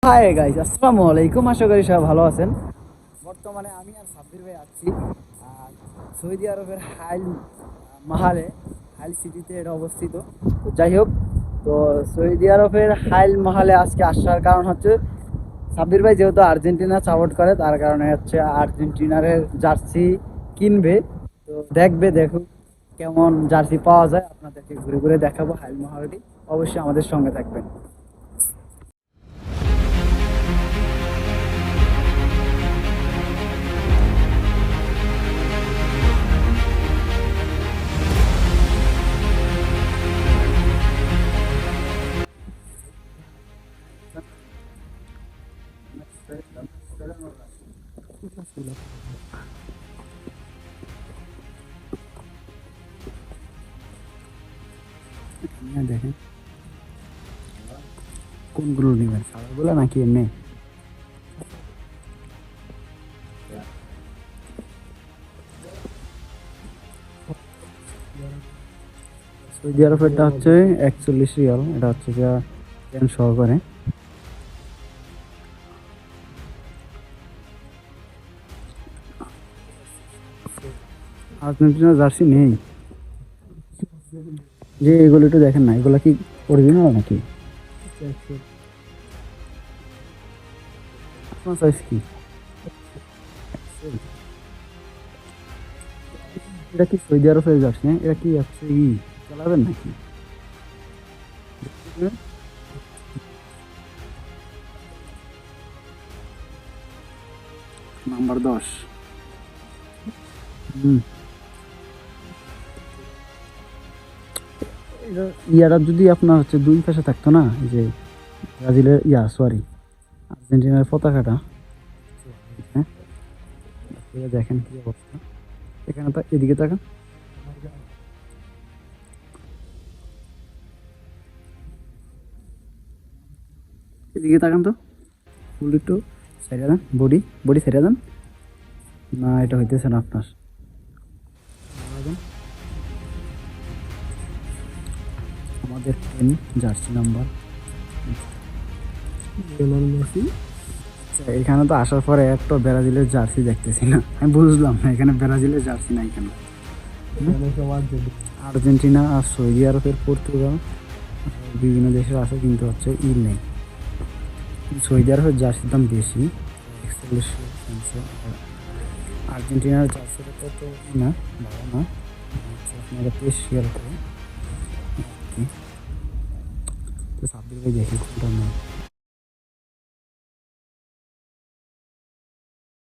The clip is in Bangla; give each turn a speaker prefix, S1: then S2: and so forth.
S1: হাই গাইস, আসসালামু আলাইকুম। আশা করি সবাই ভালো আছেন। বর্তমানে আমি আর সাব্বির ভাই আছি সৌদি আরবের হাইল মাহালে, হাইল সিটিতে এটা অবস্থিত। তো যাই হোক, তো সৌদি আরবের হাইল মাহালে আজকে আসার কারণ হচ্ছে সাব্বির ভাই যেহেতু আর্জেন্টিনা সাপোর্ট করে, তার কারণে হচ্ছে আর্জেন্টিনার জার্সি কিনবে। তো দেখুক কেমন জার্সি পাওয়া যায়, আপনাদেরকে ঘুরে ঘুরে দেখাবো হাইল মাহালটি। অবশ্যই আমাদের সঙ্গে থাকবেন। দেখেন কোনগুলো নেবেন, সাদাগুলো নাকি এমনি? সৌদি আরবেরটা হচ্ছে 41 রিয়াল, এটা হচ্ছে যা ট্রেন সহকারে। আর্জেন্টিনার জার্সি নেই, যে এগুলো একটু দেখেন না, এগুলা কি অরিজিনাল নাকি? আপনার সাইজ কি? এটা কি সৌদি আরবের জার্সি? হ্যাঁ, এটা কি হচ্ছে চালাবেন নাকি? নাম্বার 10। হুম, ইয়ারা যদি আপনার হচ্ছে দুই পাশে থাকতো না, এই যে ব্রাজিলের সরি আর্জেন্টিনার পতাকাটা, হ্যাঁ দেখেন কি অবস্থা। এখানে তো এদিকে তাকান, এদিকে তাকান তো, ফুল একটু সাইডে দেন, বডি বডি সাইডে দেন। না, এটা হইতেছে না আপনার। আমাদের 10 জার্সি নাম্বার। এখানে তো আসার পরে একটা ব্রাজিলের জার্সি দেখতেছি না, আমি বুঝলাম না এখানে ব্রাজিলের জার্সি নাই কেন। আর্জেন্টিনা আর সৌদি আরবের, পর্তুগাল, বিভিন্ন দেশের আছে, কিন্তু হচ্ছে নেই। সৌদি আরবের জার্সির দাম বেশি, 4100। আর্জেন্টিনার জার্সিটা তো না, ভালো না, আপনারা 23 রিয়াল করে। তো সাব্বির ভাই দেখি কোনটা নেই।